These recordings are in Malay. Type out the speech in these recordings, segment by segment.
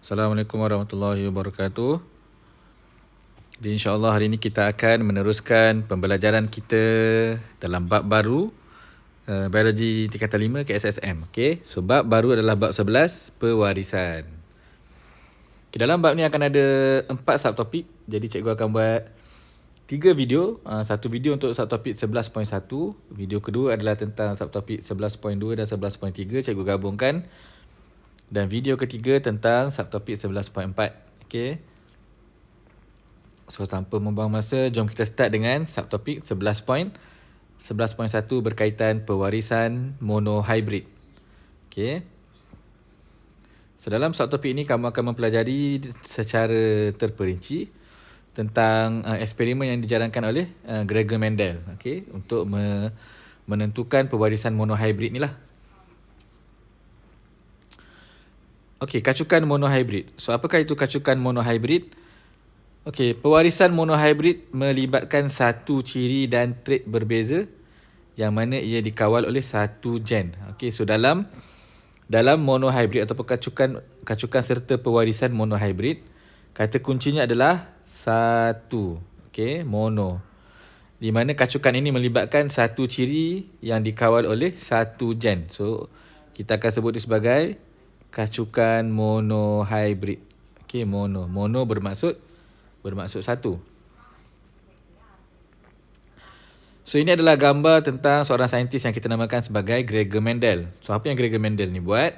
Assalamualaikum warahmatullahi wabarakatuh. Jadi insyaAllah hari ini kita akan meneruskan pembelajaran kita dalam bab baru Biologi tingkatan 5 KSSM. Okay? So bab baru adalah bab 11 pewarisan. Okay, dalam bab ni akan ada 4 subtopik. Jadi cikgu akan buat 3 video. Satu video untuk subtopik 11.1. Video kedua adalah tentang subtopik 11.2 dan 11.3. Cikgu gabungkan. Dan video ketiga tentang subtopik 11.4. Okay. So tanpa membuang masa, jom kita start dengan subtopik 11.1 berkaitan pewarisan monohybrid. Okay. So dalam subtopik ini kamu akan mempelajari secara terperinci tentang eksperimen yang dijalankan oleh Gregor Mendel, okay, untuk menentukan pewarisan monohybrid ni lah. Okey, kacukan monohybrid. So, apakah itu kacukan monohybrid? Okey, pewarisan monohybrid melibatkan satu ciri dan trait berbeza yang mana ia dikawal oleh satu gen. Okey, so dalam monohybrid ataupun kacukan serta pewarisan monohybrid, kata kuncinya adalah satu. Okey, mono. Di mana kacukan ini melibatkan satu ciri yang dikawal oleh satu gen. So, kita akan sebut dia sebagai kacukan monohybrid. Okey, mono. Mono bermaksud satu. So, ini adalah gambar tentang seorang saintis yang kita namakan sebagai Gregor Mendel. So, apa yang Gregor Mendel ni buat?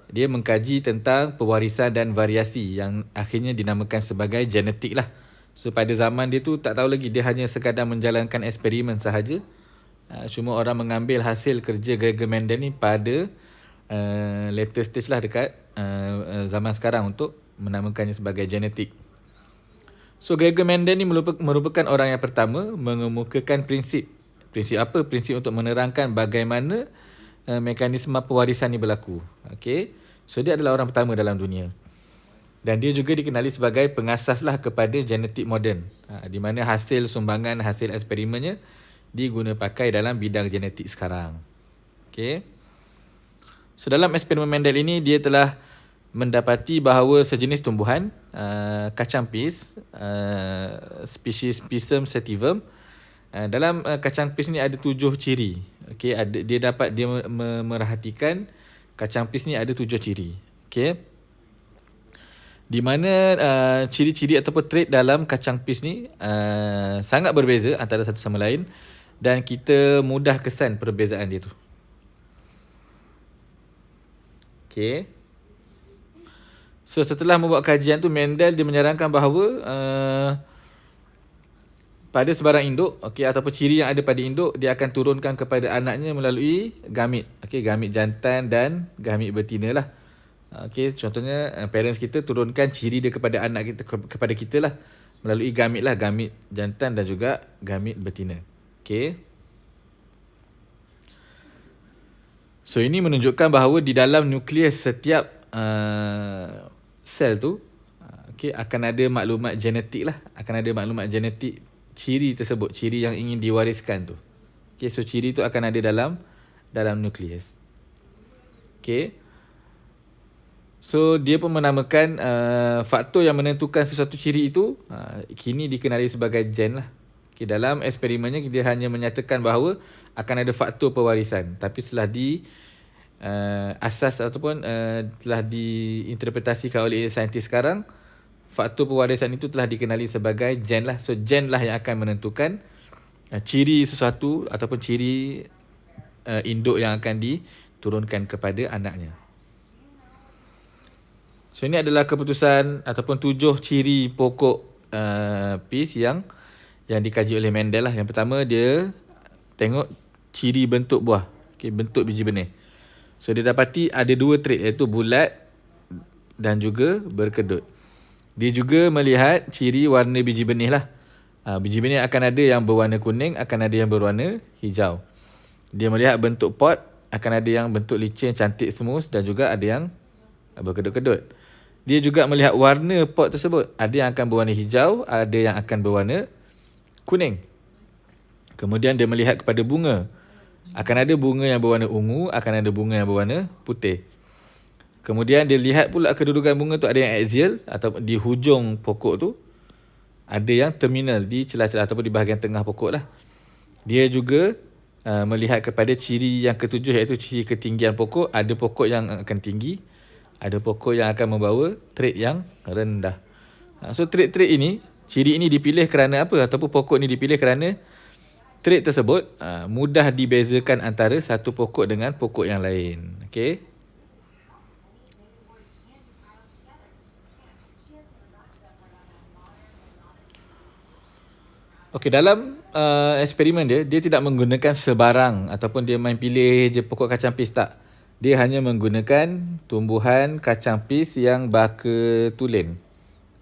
Dia mengkaji tentang pewarisan dan variasi yang akhirnya dinamakan sebagai genetik lah. So, pada zaman dia tu tak tahu lagi, dia hanya sekadar menjalankan eksperimen sahaja. Cuma orang mengambil hasil kerja Gregor Mendel ni pada later stage lah dekat zaman sekarang untuk menamakannya sebagai genetik. So Gregor Mendel ni merupakan orang yang pertama mengemukakan prinsip. Prinsip apa? Prinsip untuk menerangkan bagaimana mekanisme pewarisan ni berlaku. Okay? So dia adalah orang pertama dalam dunia. Dan dia juga dikenali sebagai pengasas lah kepada genetik moden. Di mana hasil sumbangan, hasil eksperimennya diguna pakai dalam bidang genetik sekarang. Okay? So dalam eksperimen Mendel ini dia telah mendapati bahawa sejenis tumbuhan kacang pis spesies Pisum sativum, dalam kacang pis ni ada 7 ciri. Okey, dia merhatikan kacang pis ni ada 7 ciri. Okey. Di mana ciri-ciri ataupun trait dalam kacang pis ni sangat berbeza antara satu sama lain dan kita mudah kesan perbezaan dia tu. Okay. So setelah membuat kajian tu, Mendel dia menyarankan bahawa pada sebarang induk, okay, ataupun ciri yang ada pada induk, dia akan turunkan kepada anaknya melalui gamit. Okay, gamit jantan dan gamit betina lah. Okay, contohnya parents kita turunkan ciri dia kepada anak kita, kepada kita lah, melalui gamit lah, gamit jantan dan juga gamit betina. Okay. So ini menunjukkan bahawa di dalam nukleus setiap sel tu akan ada maklumat genetik lah. Akan ada maklumat genetik ciri tersebut, ciri yang ingin diwariskan tu. Okay, so ciri tu akan ada dalam nukleus. Okay. So dia pun menamakan faktor yang menentukan sesuatu ciri itu kini dikenali sebagai gen lah. Okay, dalam eksperimennya dia hanya menyatakan bahawa akan ada faktor pewarisan, tapi setelah asas ataupun telah diinterpretasikan oleh saintis sekarang, faktor pewarisan itu telah dikenali sebagai gen lah. So gen lah yang akan menentukan ciri sesuatu ataupun ciri induk yang akan diturunkan kepada anaknya. So ini adalah keputusan ataupun 7 ciri pokok pis yang dikaji oleh Mendel lah. Yang pertama dia tengok ciri bentuk buah, okay, bentuk biji benih. So dia dapati ada 2 trait, iaitu bulat dan juga berkedut. Dia juga melihat ciri warna biji benih lah. Biji benih akan ada yang berwarna kuning, akan ada yang berwarna hijau. Dia melihat bentuk pot, akan ada yang bentuk licin, cantik, smooth dan juga ada yang berkedut-kedut. Dia juga melihat warna pot tersebut. Ada yang akan berwarna hijau, ada yang akan berwarna kuning. Kemudian dia melihat kepada bunga. Akan ada bunga yang berwarna ungu, akan ada bunga yang berwarna putih. Kemudian dia lihat pula kedudukan bunga tu ada yang axial atau di hujung pokok tu, ada yang terminal di celah-celah ataupun di bahagian tengah pokok lah. Dia juga melihat kepada ciri yang ketujuh iaitu ciri ketinggian pokok. Ada pokok yang akan tinggi, ada pokok yang akan membawa trait yang rendah. So trait-trait ini, ciri ini dipilih kerana apa? Ataupun pokok ni dipilih kerana trait tersebut mudah dibezakan antara satu pokok dengan pokok yang lain. Okey. Okey, dalam eksperimen dia tidak menggunakan sebarang ataupun dia main pilih je pokok kacang pis, tak. Dia hanya menggunakan tumbuhan kacang pis yang baka tulen.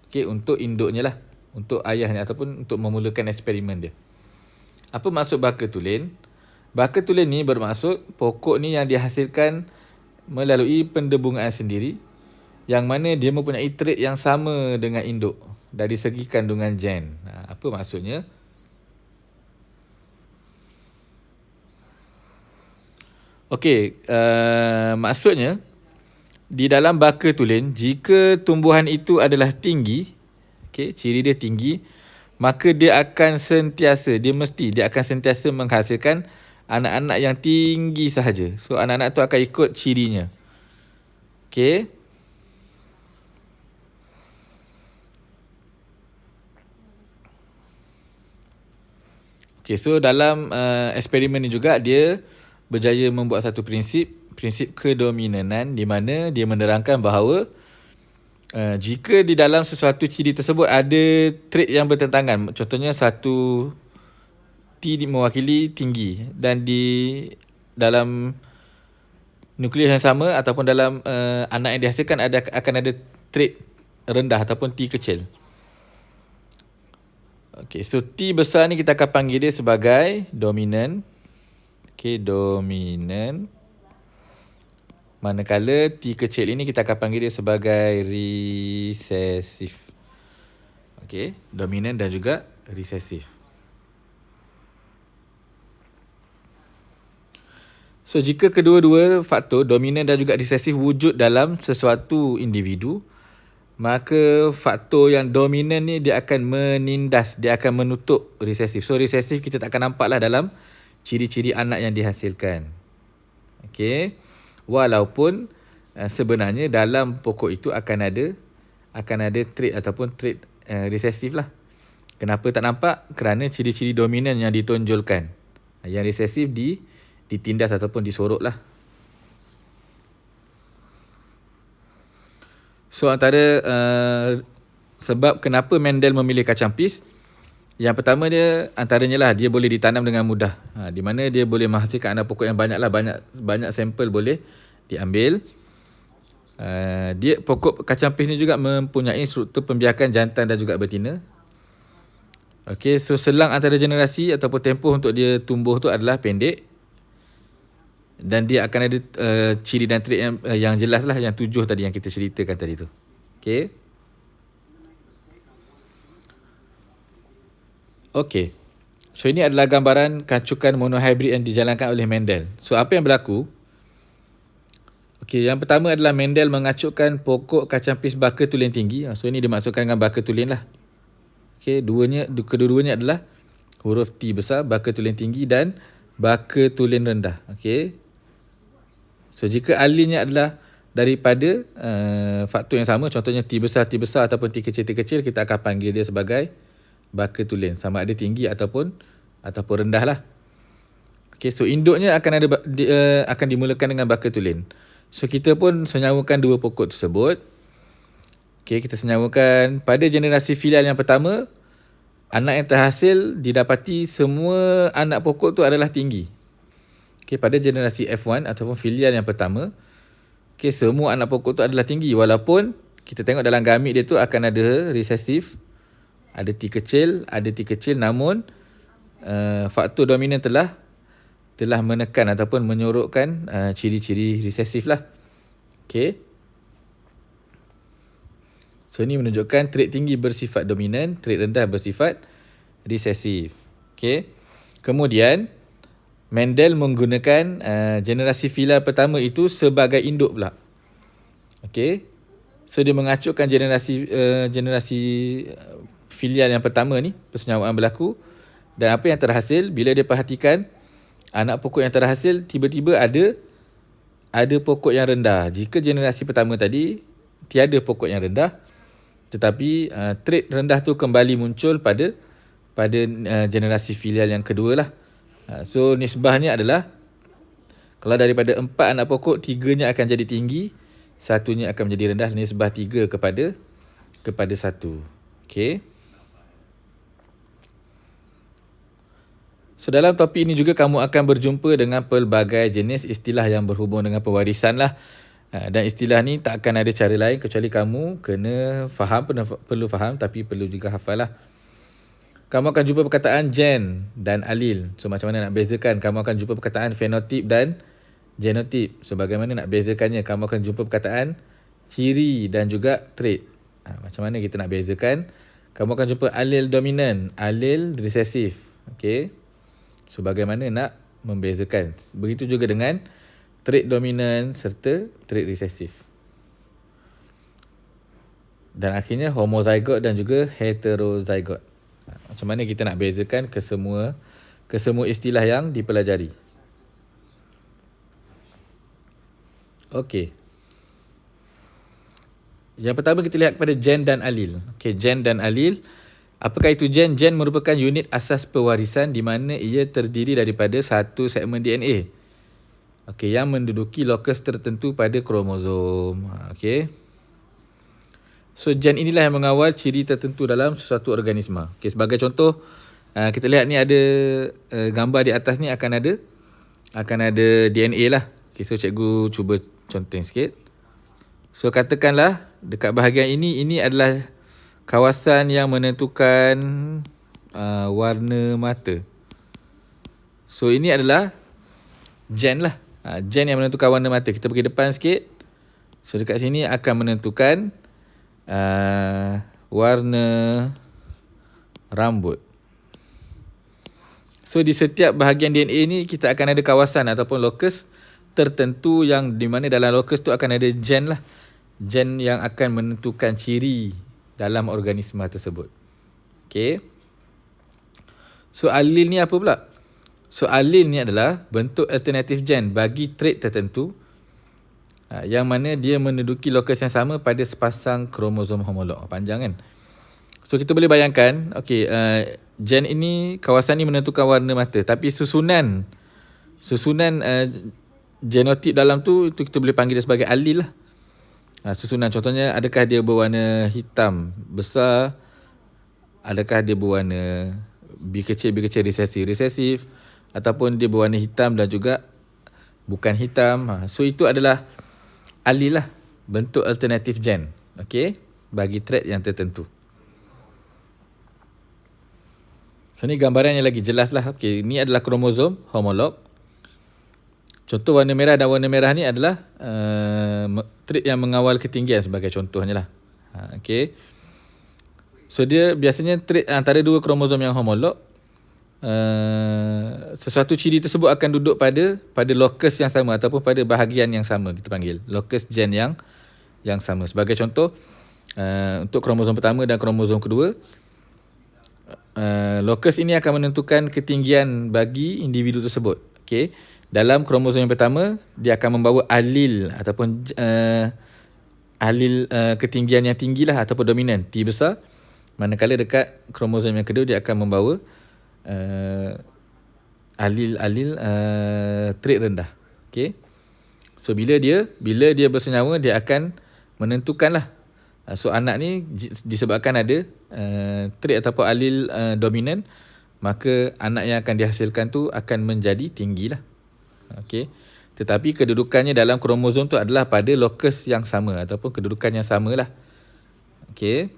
Okey, untuk induknya lah, untuk ayahnya ataupun untuk memulakan eksperimen dia. Apa maksud baka tulen? Baka tulen ni bermaksud pokok ni yang dihasilkan melalui pendebungaan sendiri, yang mana dia mempunyai trait yang sama dengan induk dari segi kandungan gen. Apa maksudnya? Okey, maksudnya di dalam baka tulen, jika tumbuhan itu adalah tinggi, okey, ciri dia tinggi, maka dia akan sentiasa menghasilkan anak-anak yang tinggi sahaja. So anak-anak tu akan ikut cirinya. Okey. Okey, so dalam eksperimen ni juga dia berjaya membuat satu prinsip kedominanan, di mana dia menerangkan bahawa jika di dalam sesuatu ciri tersebut ada trait yang bertentangan, contohnya satu T mewakili tinggi dan di dalam nukleus yang sama ataupun dalam anak yang dihasilkan akan ada trait rendah ataupun T kecil. Okey, so T besar ni kita akan panggil dia sebagai dominan. Okey, dominan. Manakala T kecil ini kita akan panggil dia sebagai resesif. Okey, dominan dan juga resesif. So jika kedua-dua faktor dominan dan juga resesif wujud dalam sesuatu individu, maka faktor yang dominan ni dia akan menindas, dia akan menutup resesif. So resesif kita tak akan nampak lah dalam ciri-ciri anak yang dihasilkan. Okey. Walaupun sebenarnya dalam pokok itu akan ada trait ataupun trait resesif lah. Kenapa tak nampak? Kerana ciri-ciri dominan yang ditonjolkan. Yang resesif ditindas ataupun disorok lah. So antara sebab kenapa Mendel memilih kacang pis, yang pertama dia antaranya lah dia boleh ditanam dengan mudah. Di mana dia boleh menghasilkan anak pokok yang banyak lah, banyak sampel boleh diambil. Dia pokok kacang pis ni juga mempunyai struktur pembiakan jantan dan juga betina. Okey, so selang antara generasi ataupun tempoh untuk dia tumbuh tu adalah pendek. Dan dia akan ada ciri dan trait yang jelas lah, yang 7 tadi yang kita ceritakan tadi tu. Okey. Okey. So ini adalah gambaran kancukan monohybrid yang dijalankan oleh Mendel. So apa yang berlaku? Okey, yang pertama adalah Mendel mengacukkan pokok kacang pis baka tulen tinggi. So ini dimaksudkan dengan baka tulen lah. Okey, kedua-duanya adalah huruf T besar, baka tulen tinggi dan baka tulen rendah. Okey. So jika alinnya adalah daripada faktor yang sama, contohnya T besar ataupun T kecil, kita akan panggil dia sebagai baka tulen, sama ada tinggi ataupun rendah lah. Okay, so induknya akan dimulakan dengan baka tulen. So kita pun senyawakan dua pokok tersebut. Okay, kita senyawakan pada generasi filial yang pertama, anak yang terhasil didapati semua anak pokok tu adalah tinggi. Okay, pada generasi F1 ataupun filial yang pertama, okay, semua anak pokok tu adalah tinggi. Walaupun kita tengok dalam gamit dia tu akan ada resesif, ada T kecil, namun faktor dominan telah menekan ataupun menyorokkan ciri-ciri resesif lah. Okay. So ini menunjukkan trait tinggi bersifat dominan, trait rendah bersifat resesif. Okay. Kemudian Mendel menggunakan generasi filial pertama itu sebagai induk pula. Okey. So dia mengacukan generasi filial yang pertama ni, persenyawaan berlaku. Dan apa yang terhasil bila dia perhatikan anak pokok yang terhasil tiba-tiba ada pokok yang rendah. Jika generasi pertama tadi tiada pokok yang rendah, tetapi trait rendah tu kembali muncul pada generasi filial yang kedua lah. So nisbahnya adalah kalau daripada 4 anak pokok, 3-nya akan jadi tinggi, 1-nya akan menjadi rendah, nisbah 3 kepada 1. Okey. So dalam topik ini juga kamu akan berjumpa dengan pelbagai jenis istilah yang berhubung dengan pewarisan lah. Dan istilah ni tak akan ada cara lain kecuali kamu kena faham, perlu faham tapi perlu juga hafal lah. Kamu akan jumpa perkataan gen dan alil. So macam mana nak bezakan? Kamu akan jumpa perkataan fenotip dan genotip. So bagaimana nak bezakannya? Kamu akan jumpa perkataan ciri dan juga trait. Macam mana kita nak bezakan? Kamu akan jumpa alil dominan, alil resesif. Okey. So bagaimana nak membezakan? Begitu juga dengan trait dominan serta trait resesif. Dan akhirnya homozygot dan juga heterozygot. Macam mana kita nak bezakan ke semua istilah yang dipelajari. Okey. Yang pertama kita lihat kepada gen dan alil. Okey, gen dan alil. Apakah itu gen? Gen merupakan unit asas pewarisan di mana ia terdiri daripada satu segmen DNA. Okey, yang menduduki lokus tertentu pada kromosom. Okey. So gen inilah yang mengawal ciri tertentu dalam sesuatu organisma. Okay, sebagai contoh, kita lihat ni ada gambar di atas ni akan ada DNA lah. Okay, so cikgu cuba contoh sikit. So katakanlah dekat bahagian ini adalah kawasan yang menentukan warna mata. So ini adalah gen lah. Gen yang menentukan warna mata. Kita pergi depan sikit. So dekat sini akan menentukan warna rambut. So di setiap bahagian DNA ni kita akan ada kawasan ataupun lokus tertentu yang di mana dalam lokus tu akan ada gen lah. Gen yang akan menentukan ciri dalam organisma tersebut. Okay. So alil ni apa pula? So alil ni adalah bentuk alternatif gen bagi trait tertentu yang mana dia menduduki lokus yang sama pada sepasang kromosom homolog. Panjang kan? So kita boleh bayangkan, okay, gen ini, kawasan ni menentukan warna mata, tapi susunan genotip dalam tu kita boleh panggil dia sebagai alil lah. Susunan contohnya, adakah dia berwarna hitam besar, adakah dia berwarna B kecil resesif, ataupun dia berwarna hitam dan juga bukan hitam. So itu adalah alil lah, bentuk alternatif gen, okey, bagi trait yang tertentu. So ni gambaran yang lagi jelas lah. Okey, ni adalah kromosom homolog. Contoh warna merah dan warna merah ni adalah trait yang mengawal ketinggian sebagai contohnya lah. Okey. So dia biasanya trait antara dua kromosom yang homolog. Sesuatu ciri tersebut akan duduk pada lokus yang sama ataupun pada bahagian yang sama, kita panggil lokus gen yang sama. Sebagai contoh, untuk kromosom pertama dan kromosom kedua, lokus ini akan menentukan ketinggian bagi individu tersebut. Okay. Dalam kromosom yang pertama, dia akan membawa alil ataupun alil ketinggian yang tinggi lah ataupun dominan T besar, manakala dekat kromosom yang kedua dia akan membawa alil trait rendah. Okay. So bila dia bersenyawa, dia akan menentukan lah. So anak ni disebabkan ada trait ataupun alil dominan, maka anak yang akan dihasilkan tu akan menjadi tinggi lah. Okay. Tetapi kedudukannya dalam kromosom tu adalah pada lokus yang sama ataupun kedudukan yang sama lah. Okay.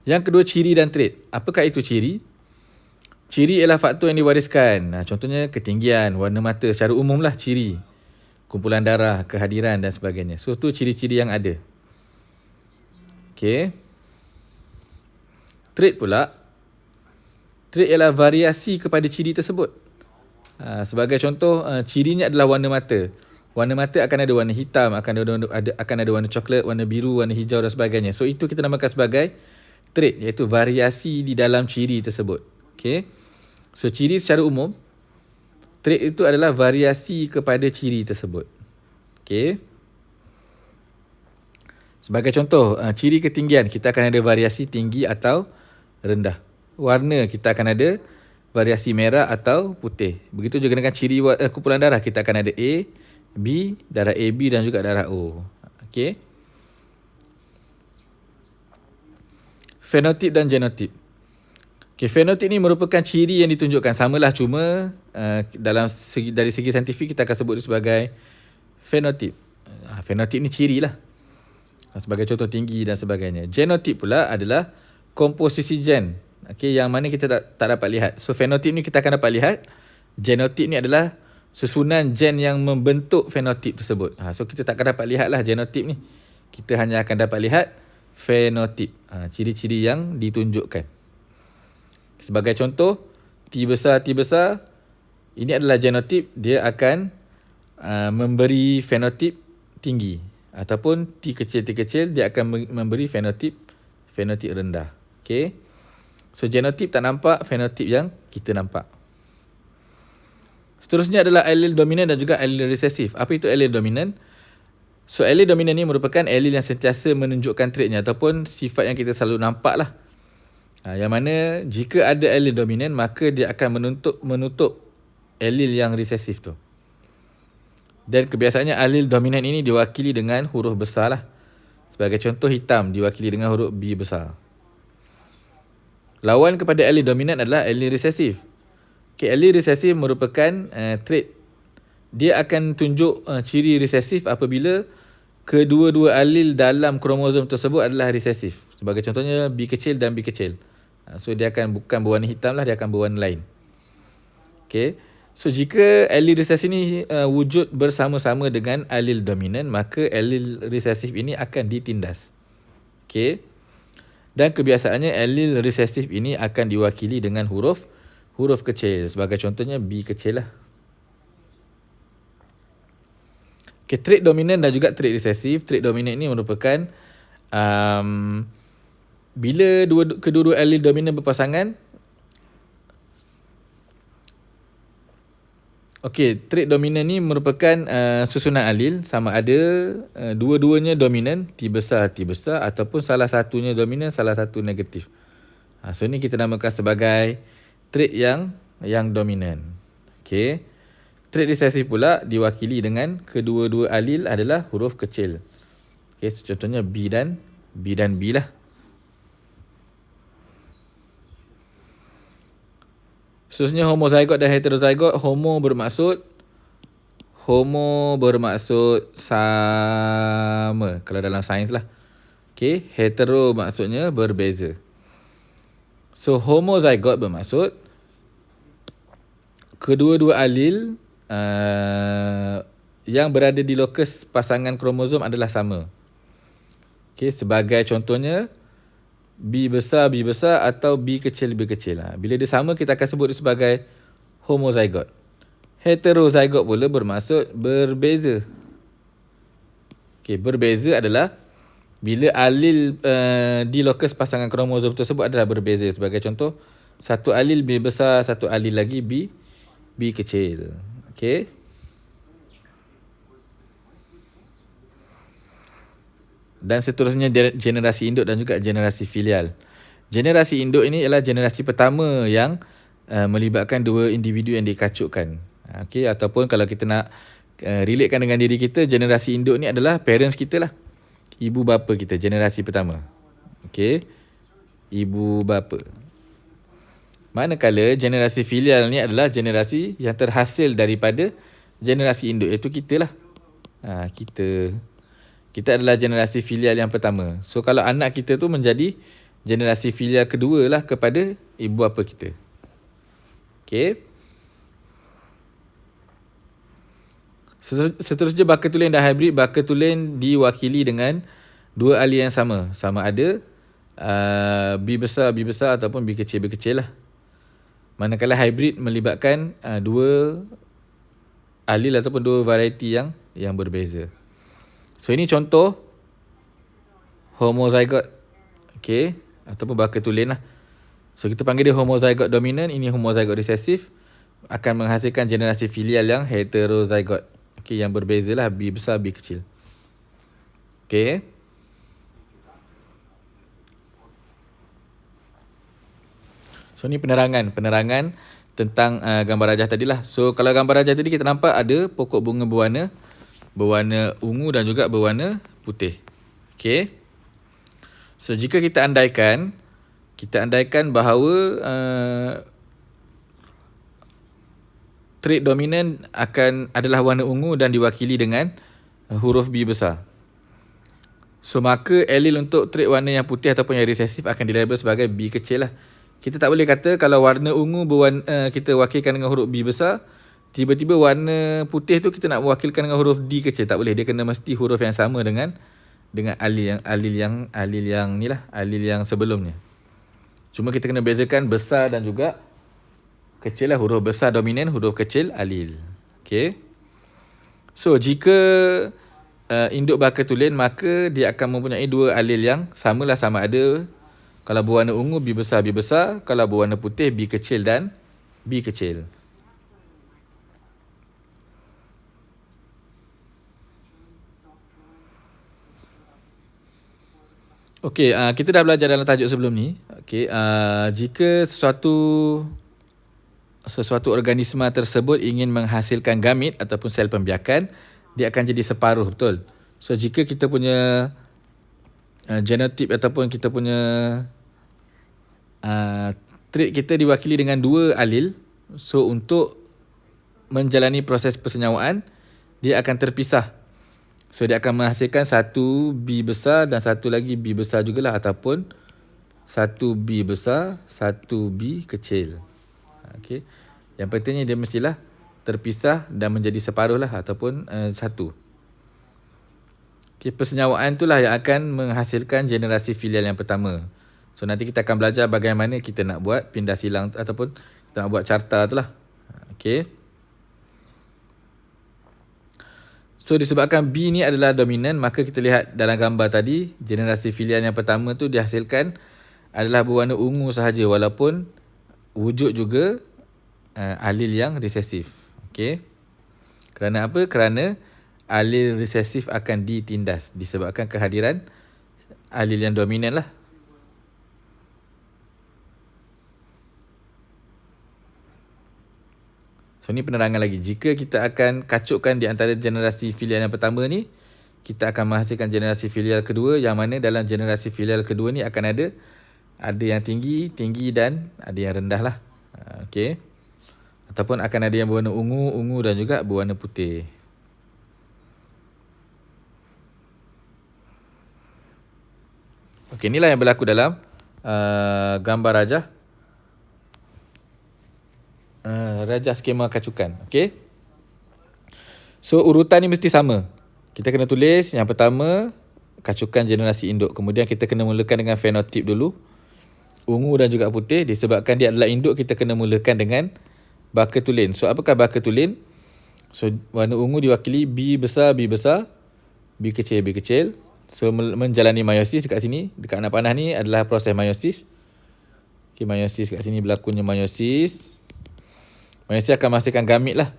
Yang kedua, ciri dan trait. Apakah itu ciri? Ciri ialah faktor yang diwariskan. Contohnya ketinggian, warna mata, secara umum lah ciri. Kumpulan darah, kehadiran dan sebagainya. So tu ciri-ciri yang ada. Okay. Trait pula. Trait ialah variasi kepada ciri tersebut. Sebagai contoh, cirinya adalah warna mata. Warna mata akan ada warna hitam, akan ada warna coklat, warna biru, warna hijau dan sebagainya. So itu kita namakan sebagai trait, iaitu variasi di dalam ciri tersebut. Okay. So ciri secara umum, trait itu adalah variasi kepada ciri tersebut. Okay. Sebagai contoh, ciri ketinggian, kita akan ada variasi tinggi atau rendah. Warna, kita akan ada variasi merah atau putih. Begitu juga dengan ciri kumpulan darah, kita akan ada A, B, darah AB dan juga darah O. Okey. Fenotip dan genotip. Okey, fenotip ni merupakan ciri yang ditunjukkan, samalah, cuma dari segi saintifik kita akan sebut dia sebagai fenotip. Fenotip ni cirilah. Sebagai contoh tinggi dan sebagainya. Genotip pula adalah komposisi gen. Okey, yang mana kita tak dapat lihat. So fenotip ni kita akan dapat lihat. Genotip ni adalah susunan gen yang membentuk fenotip tersebut. So kita tak akan dapat lihatlah genotip ni. Kita hanya akan dapat lihat fenotip. Ciri-ciri yang ditunjukkan. Sebagai contoh, T besar, ini adalah genotip. Dia akan memberi fenotip tinggi. Ataupun T kecil, dia akan memberi fenotip rendah. Okay. So genotip tak nampak, fenotip yang kita nampak. Seterusnya adalah allele dominan dan juga allele resesif. Apa itu allele dominan? So allele dominan ni merupakan allele yang sentiasa menunjukkan traitnya ataupun sifat yang kita selalu nampak lah. Yang mana jika ada allele dominan, maka dia akan menutup allele yang resesif tu. Dan kebiasaannya allele dominan ini diwakili dengan huruf besar lah. Sebagai contoh, hitam diwakili dengan huruf B besar. Lawan kepada allele dominan adalah allele resesif. Okay, allele resesif merupakan trait. Dia akan tunjuk ciri resesif apabila kedua-dua allele dalam kromosom tersebut adalah resesif. Sebagai contohnya B kecil dan B kecil. So dia akan bukan berwarna hitam lah, dia akan berwarna lain. Okay. So jika allele resesif ini wujud bersama-sama dengan allele dominan, maka allele resesif ini akan ditindas. Okay. Dan kebiasaannya allele resesif ini akan diwakili dengan huruf kecil. Sebagai contohnya B kecil lah. Okay, trait dominan dan juga trait resesif. Trait dominan ini merupakan bila kedua-dua allele dominan berpasangan. Okey, trait dominan ni merupakan susunan allele, sama ada dua-duanya dominan, T besar ataupun salah satunya dominan, salah satu negatif. So ni kita namakan sebagai trait yang dominan. Okey. Trait resesif pula diwakili dengan kedua-dua allele adalah huruf kecil. Okey, so contohnya B dan B lah. Seterusnya homozygot dan heterozygot. Homo bermaksud sama kalau dalam sains lah. Okey, hetero maksudnya berbeza. So homozygot bermaksud kedua-dua allele yang berada di lokus pasangan kromosom adalah sama. Okey, sebagai contohnya B besar atau B kecil. Bila dia sama, kita akan sebut dia sebagai homozygot. Heterozygot pula bermaksud berbeza. Okey, berbeza adalah bila allele di lokus pasangan kromosom tersebut adalah berbeza. Sebagai contoh, satu allele B besar, satu allele lagi B kecil. Okey. Dan seterusnya generasi induk dan juga generasi filial. Generasi induk ini ialah generasi pertama yang melibatkan dua individu yang dikacukkan. Okey, ataupun kalau kita nak relatekan dengan diri kita, generasi induk ni adalah parents kita lah. Ibu bapa kita, generasi pertama. Okey, ibu bapa. Manakala generasi filial ni adalah generasi yang terhasil daripada generasi induk, iaitu kita lah. Kita adalah generasi filial yang pertama. So kalau anak kita tu menjadi generasi filial kedua lah kepada ibu bapa kita. Okey. Seterusnya baka tulen dan hybrid. Baka tulen diwakili dengan dua allele yang sama. Sama ada B besar ataupun B kecil lah. Manakala hybrid melibatkan dua alil ataupun dua variety yang berbeza. So ini contoh homozygote, okay, ataupun baka tulen lah. So kita panggil dia homozygote dominant, ini homozygote resesif, akan menghasilkan generasi filial yang heterozygote, okay, yang berbeza lah, B besar B kecil. Okay. So ni penerangan tentang gambar rajah tadilah. So kalau gambar rajah tadi kita nampak ada pokok bunga berwarna ungu dan juga berwarna putih. Okey. So jika kita andaikan bahawa trait dominan adalah warna ungu dan diwakili dengan huruf B besar. So maka alil untuk trait warna yang putih ataupun yang resesif akan dilabel sebagai B kecil lah. Kita tak boleh kata kalau warna ungu kita wakilkan dengan huruf B besar, tiba-tiba warna putih tu kita nak wakilkan dengan huruf D kecil. Tak boleh, dia kena mesti huruf yang sama dengan alil yang sebelumnya. Cuma kita kena bezakan besar dan juga kecil lah, huruf besar dominan, huruf kecil alil. Okay. So jika induk baka tulen, maka dia akan mempunyai dua alil yang sama ada kalau berwarna ungu B besar, kalau berwarna putih B kecil dan B kecil. Okey, kita dah belajar dalam tajuk sebelum ni. Okey, jika sesuatu organisma tersebut ingin menghasilkan gamit ataupun sel pembiakan, dia akan jadi separuh, betul? So jika kita punya genotip ataupun kita punya trait kita diwakili dengan dua alil, so untuk menjalani proses persenyawaan dia akan terpisah. So dia akan menghasilkan satu B besar dan satu lagi B besar jugalah, ataupun satu B besar, satu B kecil. Okey. Yang pentingnya dia mestilah terpisah dan menjadi separuh lah, ataupun satu. Okay, persenyawaan itulah yang akan menghasilkan generasi filial yang pertama. So nanti kita akan belajar bagaimana kita nak buat pindah silang ataupun kita nak buat carta tu lah. Okay. So disebabkan B ni adalah dominan, maka kita lihat dalam gambar tadi, generasi filial yang pertama tu dihasilkan adalah berwarna ungu sahaja, walaupun wujud juga alil yang resesif. Okay. Kerana apa? Kerana alil resesif akan ditindas disebabkan kehadiran alil yang dominan lah. So ni penerangan lagi. Jika kita akan kacukkan di antara generasi filial yang pertama ni, kita akan menghasilkan generasi filial kedua, yang mana dalam generasi filial kedua ni akan ada yang tinggi dan ada yang rendah lah. Okay. Ataupun akan ada yang berwarna ungu dan juga berwarna putih. Okey, inilah yang berlaku dalam gambar rajah skema kacukan. Okey. So urutan ni mesti sama. Kita kena tulis yang pertama kacukan generasi induk. Kemudian kita kena mulakan dengan fenotip dulu. Ungu dan juga putih, disebabkan dia adalah induk, kita kena mulakan dengan baka tulen. So apakah baka tulen? So warna ungu diwakili B besar, B kecil, B kecil. So menjalani meiosis dekat sini, dekat anak panah ni adalah proses meiosis. Okay, meiosis kat sini berlakunya meiosis. Meiosis akan menghasilkan gamit lah.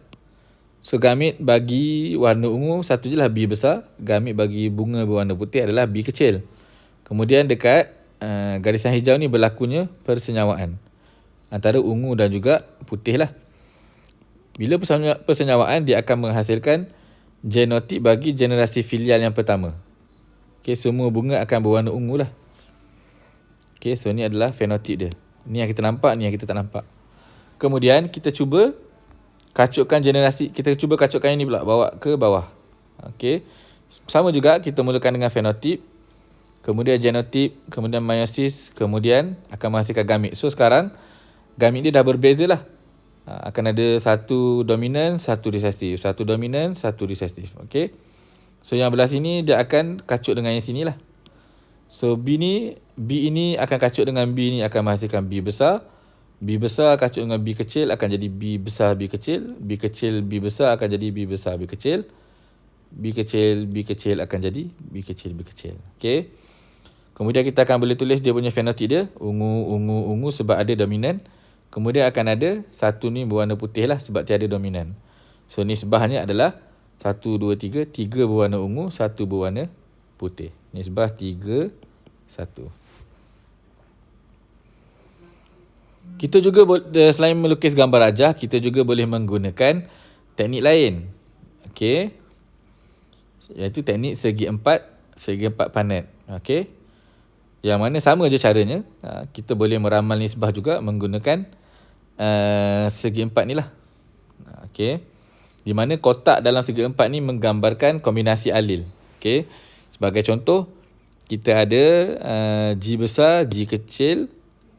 So gamit bagi warna ungu satu je lah, B besar. Gamit bagi bunga berwarna putih adalah B kecil. Kemudian dekat garisan hijau ni berlakunya persenyawaan antara ungu dan juga putih lah. Bila persenyawaan, dia akan menghasilkan genotip bagi generasi filial yang pertama. Okay, semua bunga akan berwarna ungu lah. Okay, so ni adalah fenotip dia. Ni yang kita nampak, ni yang kita tak nampak. Kemudian kita cuba kacukkan ini pula, bawa ke bawah. Okay. Sama juga, kita mulakan dengan fenotip, kemudian genotip, kemudian meiosis, kemudian akan menghasilkan gamit. So sekarang gamit dia dah berbeza lah. Akan ada satu dominan, satu resesif. Satu dominan, satu resesif. Okay. So yang belah sini dia akan kacuk dengan yang sini lah. So B ini akan kacuk dengan B ni, akan menghasilkan B besar. B besar kacuk dengan B kecil akan jadi B besar B kecil. B kecil B besar akan jadi B besar B kecil. B kecil akan jadi B kecil B kecil. Okay. Kemudian kita akan boleh tulis dia punya fenotip dia. Ungu sebab ada dominan. Kemudian akan ada satu ni berwarna putih lah sebab tiada dominan. So nisbahnya adalah 1, 2, 3. 3 berwarna ungu, 1 berwarna putih. Nisbah 3, 1. Kita juga selain melukis gambar rajah, kita juga boleh menggunakan teknik lain. Okey. Iaitu teknik segi empat panat. Okey. Yang mana sama je caranya. Kita boleh meramal nisbah juga menggunakan segi empat ni lah. Okey. Di mana kotak dalam segi empat ni menggambarkan kombinasi alil. Okey. Sebagai contoh, kita ada G besar, G kecil,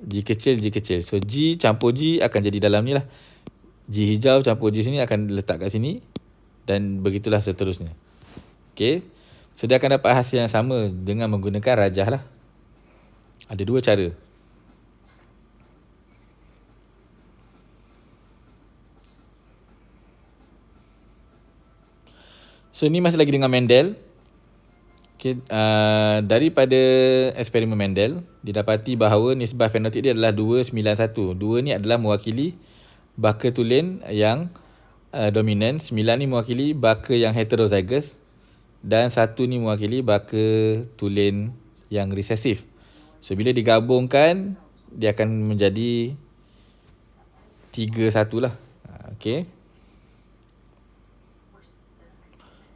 G kecil, G kecil. So, G campur G akan jadi dalam ni lah. G hijau campur G sini akan letak kat sini. Dan begitulah seterusnya. Okay. So, dia akan dapat hasil yang sama dengan menggunakan rajah lah. Ada dua cara. So, ni masih lagi dengan Mendel. Okay, daripada eksperimen Mendel, didapati bahawa nisbah fenotip dia adalah 291. 2 ni adalah mewakili baka tulen yang dominan, 9 ni mewakili baka yang heterozygous dan 1 ni mewakili baka tulen yang resesif. So, bila digabungkan, dia akan menjadi 3-1 lah. Okay.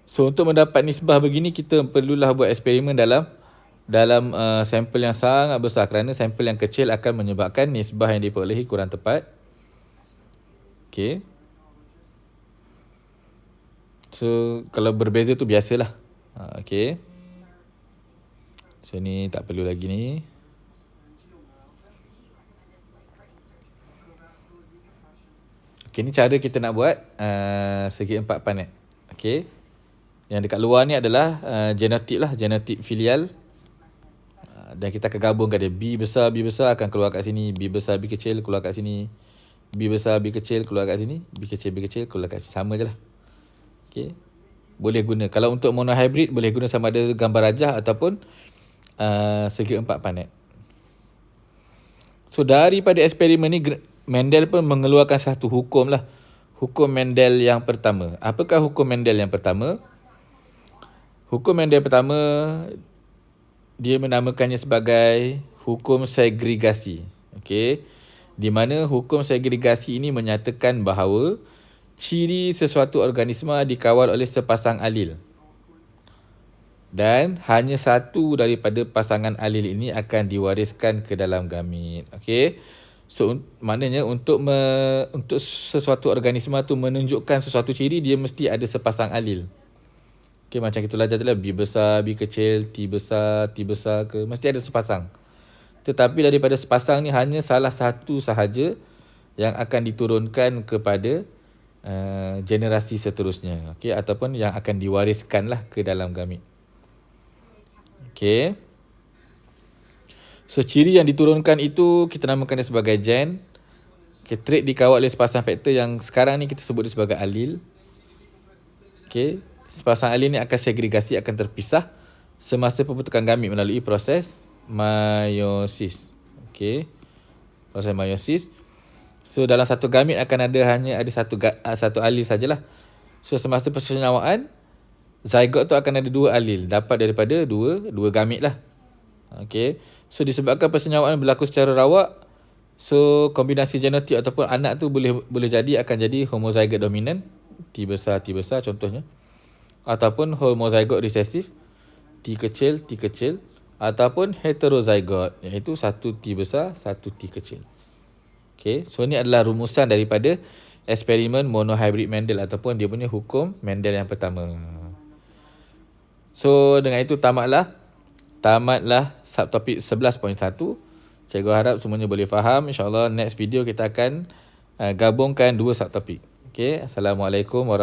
So, untuk mendapat nisbah begini, kita perlulah buat eksperimen dalam sampel yang sangat besar kerana sampel yang kecil akan menyebabkan nisbah yang diperolehi kurang tepat. Okay. So, kalau berbeza tu biasalah. Okay. So, ni tak perlu lagi ni. Okay, ni cara kita nak buat segi empat panat. Okay. Yang dekat luar ni adalah genotip lah, genotip filial. Dan kita akan gabungkan dia. B besar akan keluar kat sini. B besar B kecil keluar kat sini. B besar B kecil keluar kat sini. B kecil keluar kat sini. Sama je lah. Okay. Boleh guna. Kalau untuk monohybrid, boleh guna sama ada gambar rajah ataupun segi empat panat. So, daripada eksperimen ni, Mendel pun mengeluarkan satu hukum lah. Hukum Mendel yang pertama. Apakah hukum Mendel yang pertama? Hukum Mendel pertama, dia menamakannya sebagai hukum segregasi. Okey. Di mana hukum segregasi ini menyatakan bahawa ciri sesuatu organisma dikawal oleh sepasang alil. Dan hanya satu daripada pasangan alil ini akan diwariskan ke dalam gamit. Okey. So, maknanya untuk sesuatu organisma tu menunjukkan sesuatu ciri, dia mesti ada sepasang alil. Okay, macam kita belajar tu lah, B besar, B kecil, T besar ke, mesti ada sepasang. Tetapi daripada sepasang ni hanya salah satu sahaja yang akan diturunkan kepada generasi seterusnya. Okay, ataupun yang akan diwariskan lah ke dalam gamit. Okay. So, ciri yang diturunkan itu kita namakan dia sebagai gen. Okay, trait dikawal oleh sepasang faktor yang sekarang ni kita sebut dia sebagai alil. Okay. Sepasang alil ni akan segregasi, akan terpisah semasa pembentukan gamit melalui proses meiosis. Okey. Proses meiosis. So, dalam satu gamit akan hanya ada satu alil sajalah. So, semasa persenyawaan, zygote tu akan ada dua alil, dapat daripada dua gamit lah. Okey. So, disebabkan persenyawaan berlaku secara rawak, so kombinasi genotip ataupun anak tu boleh jadi akan jadi homozygote dominan, T besar contohnya. Ataupun homozygote resesif, T kecil, ataupun heterozygote, iaitu satu T besar, satu T kecil. Okay, so ni adalah rumusan daripada eksperimen monohybrid Mendel ataupun dia punya hukum Mendel yang pertama. So, dengan itu tamatlah subtopik 11.1. Cikgu harap semuanya boleh faham. InsyaAllah next video kita akan gabungkan dua subtopik. Okay, Assalamualaikum warahmatullahi wabarakatuh.